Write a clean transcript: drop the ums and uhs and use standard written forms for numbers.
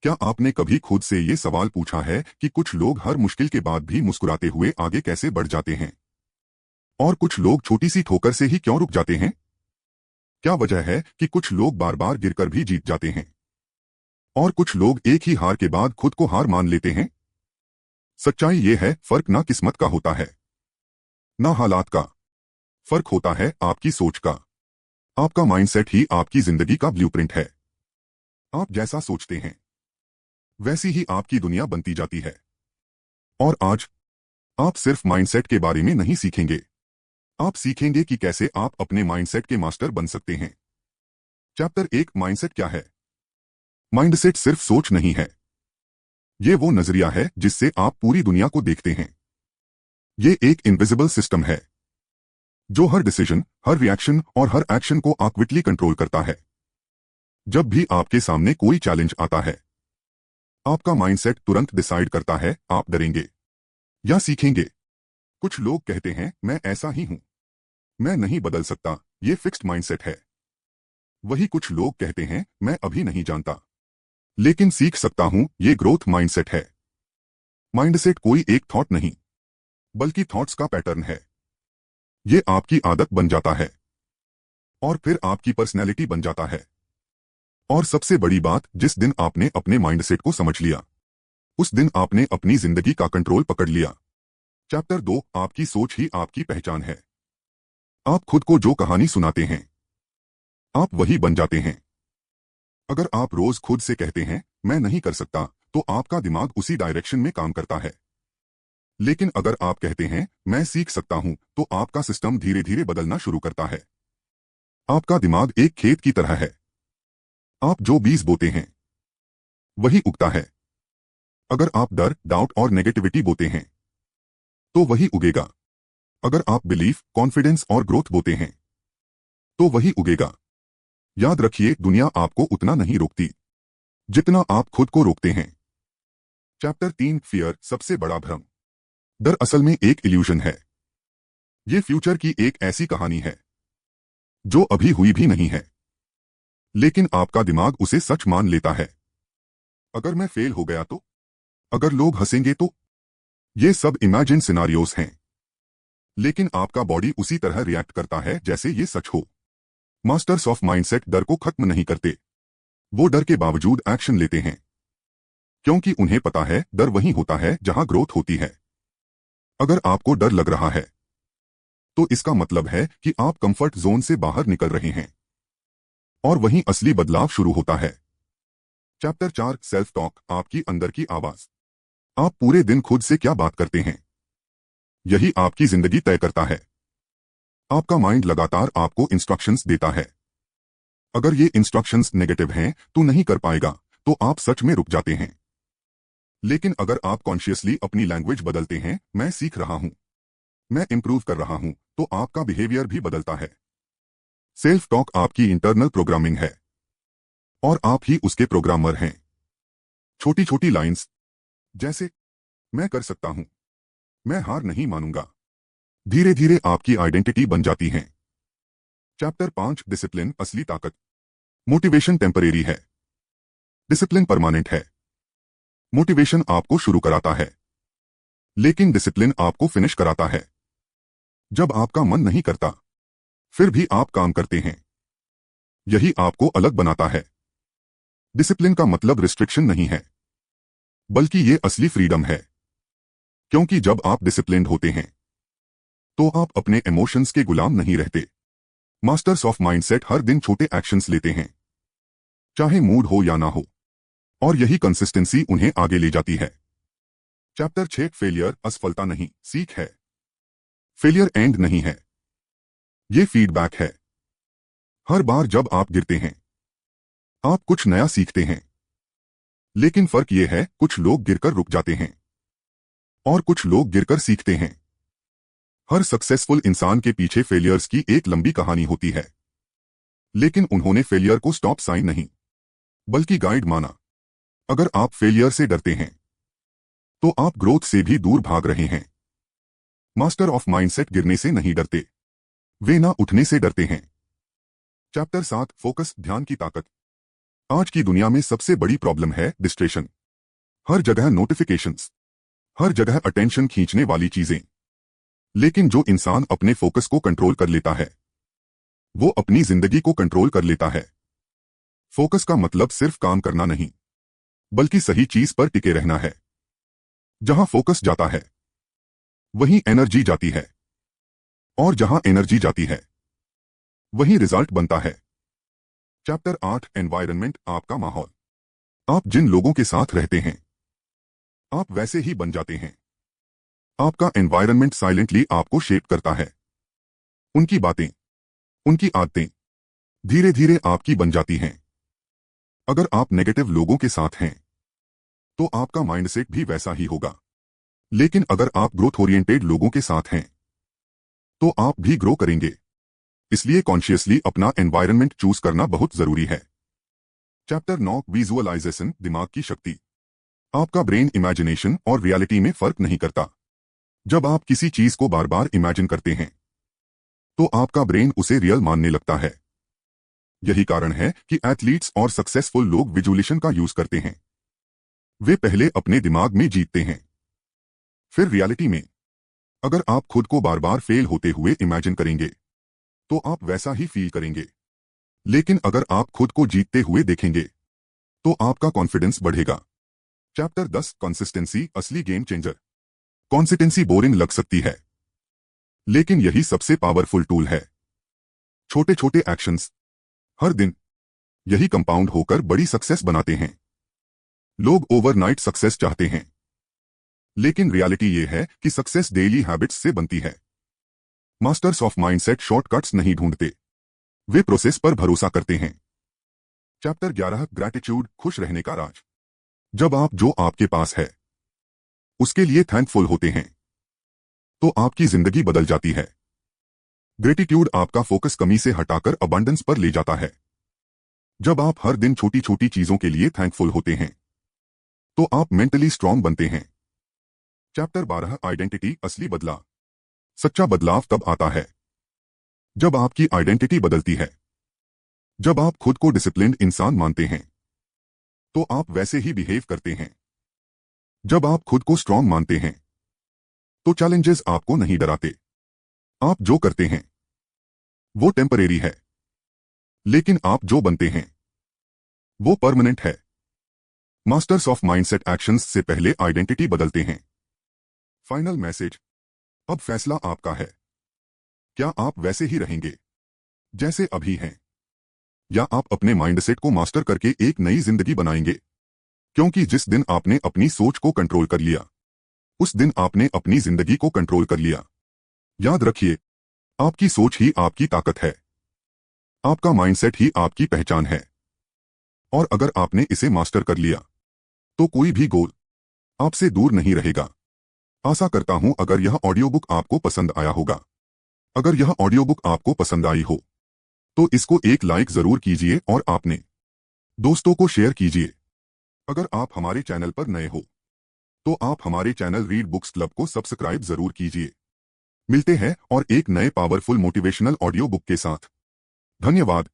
क्या आपने कभी खुद से ये सवाल पूछा है कि कुछ लोग हर मुश्किल के बाद भी मुस्कुराते हुए आगे कैसे बढ़ जाते हैं और कुछ लोग छोटी सी ठोकर से ही क्यों रुक जाते हैं? क्या वजह है कि कुछ लोग बार बार गिरकर भी जीत जाते हैं और कुछ लोग एक ही हार के बाद खुद को हार मान लेते हैं? सच्चाई ये है, फर्क ना किस्मत का होता है, ना हालात का। फर्क होता है आपकी सोच का। आपका माइंडसेट ही आपकी जिंदगी का ब्लूप्रिंट है। आप जैसा सोचते हैं वैसी ही आपकी दुनिया बनती जाती है। और आज आप सिर्फ माइंडसेट के बारे में नहीं सीखेंगे, आप सीखेंगे कि कैसे आप अपने माइंडसेट के मास्टर बन सकते हैं। चैप्टर 1, माइंडसेट क्या है? माइंडसेट सिर्फ सोच नहीं है, ये वो नजरिया है जिससे आप पूरी दुनिया को देखते हैं। ये एक इनविजिबल सिस्टम है जो हर डिसीजन, हर रिएक्शन और हर एक्शन को एक्टिवली कंट्रोल करता है। जब भी आपके सामने कोई चैलेंज आता है, आपका माइंडसेट तुरंत डिसाइड करता है आप डरेंगे या सीखेंगे। कुछ लोग कहते हैं मैं ऐसा ही हूं, मैं नहीं बदल सकता, ये फिक्स्ड माइंडसेट है। वही कुछ लोग कहते हैं मैं अभी नहीं जानता लेकिन सीख सकता हूं, ये ग्रोथ माइंडसेट है। माइंडसेट कोई एक थॉट नहीं, बल्कि थॉट्स का पैटर्न है। ये आपकी आदत बन जाता है और फिर आपकी पर्सनैलिटी बन जाता है। और सबसे बड़ी बात, जिस दिन आपने अपने माइंडसेट को समझ लिया, उस दिन आपने अपनी जिंदगी का कंट्रोल पकड़ लिया। चैप्टर 2, आपकी सोच ही आपकी पहचान है। आप खुद को जो कहानी सुनाते हैं, आप वही बन जाते हैं। अगर आप रोज खुद से कहते हैं मैं नहीं कर सकता, तो आपका दिमाग उसी डायरेक्शन में काम करता है। लेकिन अगर आप कहते हैं मैं सीख सकता हूं, तो आपका सिस्टम धीरे धीरे बदलना शुरू करता है। आपका दिमाग एक खेत की तरह है, आप जो बीज बोते हैं वही उगता है। अगर आप डर, डाउट और नेगेटिविटी बोते हैं तो वही उगेगा। अगर आप बिलीफ, कॉन्फिडेंस और ग्रोथ बोते हैं तो वही उगेगा। याद रखिए, दुनिया आपको उतना नहीं रोकती जितना आप खुद को रोकते हैं। चैप्टर 3, फियर, सबसे बड़ा भ्रम। डर असल में एक इल्यूजन है। ये फ्यूचर की एक ऐसी कहानी है जो अभी हुई भी नहीं है, लेकिन आपका दिमाग उसे सच मान लेता है। अगर मैं फेल हो गया तो, अगर लोग हंसेंगे तो, ये सब इमेजिन सिनारियोस हैं। लेकिन आपका बॉडी उसी तरह रिएक्ट करता है जैसे ये सच हो। मास्टर्स ऑफ माइंडसेट डर को खत्म नहीं करते, वो डर के बावजूद एक्शन लेते हैं, क्योंकि उन्हें पता है डर वहीं होता है जहां ग्रोथ होती है। अगर आपको डर लग रहा है तो इसका मतलब है कि आप कंफर्ट जोन से बाहर निकल रहे हैं और वहीं असली बदलाव शुरू होता है। चैप्टर 4, सेल्फ टॉक, आपकी अंदर की आवाज। आप पूरे दिन खुद से क्या बात करते हैं, यही आपकी जिंदगी तय करता है। आपका माइंड लगातार आपको इंस्ट्रक्शंस देता है। अगर ये इंस्ट्रक्शंस नेगेटिव हैं, तू नहीं कर पाएगा, तो आप सच में रुक जाते हैं। लेकिन अगर आप कॉन्शियसली अपनी लैंग्वेज बदलते हैं, मैं सीख रहा हूं, मैं इंप्रूव कर रहा हूं, तो आपका बिहेवियर भी बदलता है। सेल्फ टॉक आपकी इंटरनल प्रोग्रामिंग है और आप ही उसके प्रोग्रामर हैं। छोटी छोटी लाइंस जैसे मैं कर सकता हूं, मैं हार नहीं मानूंगा, धीरे धीरे आपकी आइडेंटिटी बन जाती हैं। चैप्टर 5, डिसिप्लिन, असली ताकत। मोटिवेशन टेम्परेरी है, डिसिप्लिन परमानेंट है। मोटिवेशन आपको शुरू कराता है, लेकिन डिसिप्लिन आपको फिनिश कराता है। जब आपका मन नहीं करता, फिर भी आप काम करते हैं, यही आपको अलग बनाता है। डिसिप्लिन का मतलब रिस्ट्रिक्शन नहीं है, बल्कि ये असली फ्रीडम है। क्योंकि जब आप डिसिप्लिन्ड होते हैं तो आप अपने इमोशंस के गुलाम नहीं रहते। मास्टर्स ऑफ माइंडसेट हर दिन छोटे एक्शंस लेते हैं, चाहे मूड हो या ना हो, और यही कंसिस्टेंसी उन्हें आगे ले जाती है। चैप्टर 6, फेलियर, असफलता नहीं, सीख है। फेलियर एंड नहीं है, ये फीडबैक है। हर बार जब आप गिरते हैं, आप कुछ नया सीखते हैं। लेकिन फर्क ये है, कुछ लोग गिरकर रुक जाते हैं और कुछ लोग गिरकर सीखते हैं। हर सक्सेसफुल इंसान के पीछे फेलियर्स की एक लंबी कहानी होती है, लेकिन उन्होंने फेलियर को स्टॉप साइन नहीं, बल्कि गाइड माना। अगर आप फेलियर से डरते हैं तो आप ग्रोथ से भी दूर भाग रहे हैं। मास्टर ऑफ माइंडसेट गिरने से नहीं डरते, वे ना उठने से डरते हैं। चैप्टर 7, फोकस, ध्यान की ताकत। आज की दुनिया में सबसे बड़ी प्रॉब्लम है डिस्ट्रैक्शन। हर जगह नोटिफिकेशंस, हर जगह अटेंशन खींचने वाली चीजें। लेकिन जो इंसान अपने फोकस को कंट्रोल कर लेता है, वो अपनी जिंदगी को कंट्रोल कर लेता है। फोकस का मतलब सिर्फ काम करना नहीं, बल्कि सही चीज पर टिके रहना है। जहां फोकस जाता है, वहीं एनर्जी जाती है, और जहां एनर्जी जाती है, वहीं रिजल्ट बनता है। चैप्टर 8, एनवायरनमेंट, आपका माहौल। आप जिन लोगों के साथ रहते हैं, आप वैसे ही बन जाते हैं। आपका एनवायरनमेंट साइलेंटली आपको शेप करता है। उनकी बातें, उनकी आदतें धीरे धीरे आपकी बन जाती हैं। अगर आप नेगेटिव लोगों के साथ हैं, तो आपका माइंडसेट भी वैसा ही होगा। लेकिन अगर आप ग्रोथ ओरिएंटेड लोगों के साथ हैं, तो आप भी ग्रो करेंगे। इसलिए कॉन्शियसली अपना एनवायरनमेंट चूज करना बहुत जरूरी है। चैप्टर 9, विजुअलाइजेशन, दिमाग की शक्ति। आपका ब्रेन इमेजिनेशन और रियलिटी में फर्क नहीं करता। जब आप किसी चीज को बार बार इमेजिन करते हैं, तो आपका ब्रेन उसे रियल मानने लगता है। यही कारण है कि एथलीट्स और सक्सेसफुल लोग विजुअलेशन का यूज करते हैं। वे पहले अपने दिमाग में जीतते हैं, फिर रियलिटी में। अगर आप खुद को बार बार फेल होते हुए इमेजिन करेंगे, तो आप वैसा ही फील करेंगे। लेकिन अगर आप खुद को जीतते हुए देखेंगे, तो आपका कॉन्फिडेंस बढ़ेगा। चैप्टर 10, कंसिस्टेंसी, असली गेम चेंजर। कंसिस्टेंसी बोरिंग लग सकती है, लेकिन यही सबसे पावरफुल टूल है। छोटे छोटे एक्शंस हर दिन, यही कंपाउंड होकर बड़ी सक्सेस बनाते हैं। लोग ओवरनाइट सक्सेस चाहते हैं, लेकिन रियलिटी ये है कि सक्सेस डेली हैबिट्स से बनती है। मास्टर्स ऑफ माइंडसेट शॉर्टकट्स नहीं ढूंढते, वे प्रोसेस पर भरोसा करते हैं। चैप्टर 11, ग्रैटिट्यूड, खुश रहने का राज। जब आप जो आपके पास है, उसके लिए थैंकफुल होते हैं, तो आपकी जिंदगी बदल जाती है। ग्रेटिट्यूड आपका फोकस कमी से हटाकर अबंडेंस पर ले जाता है। जब आप हर दिन छोटी छोटी चीजों के लिए थैंकफुल होते हैं, तो आप मेंटली स्ट्रांग बनते हैं। चैप्टर 12, आइडेंटिटी, असली बदलाव। सच्चा बदलाव तब आता है जब आपकी आइडेंटिटी बदलती है। जब आप खुद को डिसिप्लिन्ड इंसान मानते हैं, तो आप वैसे ही बिहेव करते हैं। जब आप खुद को स्ट्रांग मानते हैं, तो चैलेंजेस आपको नहीं डराते। आप जो करते हैं, वो टेम्परेरी है, लेकिन आप जो बनते हैं, वो परमानेंट है। मास्टर्स ऑफ माइंडसेट एक्शंस से पहले आइडेंटिटी बदलते हैं। फाइनल मैसेज, अब फैसला आपका है। क्या आप वैसे ही रहेंगे जैसे अभी हैं, या आप अपने माइंडसेट को मास्टर करके एक नई जिंदगी बनाएंगे? क्योंकि जिस दिन आपने अपनी सोच को कंट्रोल कर लिया, उस दिन आपने अपनी जिंदगी को कंट्रोल कर लिया। याद रखिए, आपकी सोच ही आपकी ताकत है, आपका माइंडसेट ही आपकी पहचान है। और अगर आपने इसे मास्टर कर लिया, तो कोई भी गोल आपसे दूर नहीं रहेगा। आशा करता हूं अगर यह ऑडियो बुक आपको पसंद आया होगा। अगर यह ऑडियो बुक आपको पसंद आई हो, तो इसको एक लाइक जरूर कीजिए और अपने दोस्तों को शेयर कीजिए। अगर आप हमारे चैनल पर नए हो, तो आप हमारे चैनल रीड बुक्स क्लब को सब्सक्राइब जरूर कीजिए। मिलते हैं और एक नए पावरफुल मोटिवेशनल ऑडियो बुक के साथ। धन्यवाद।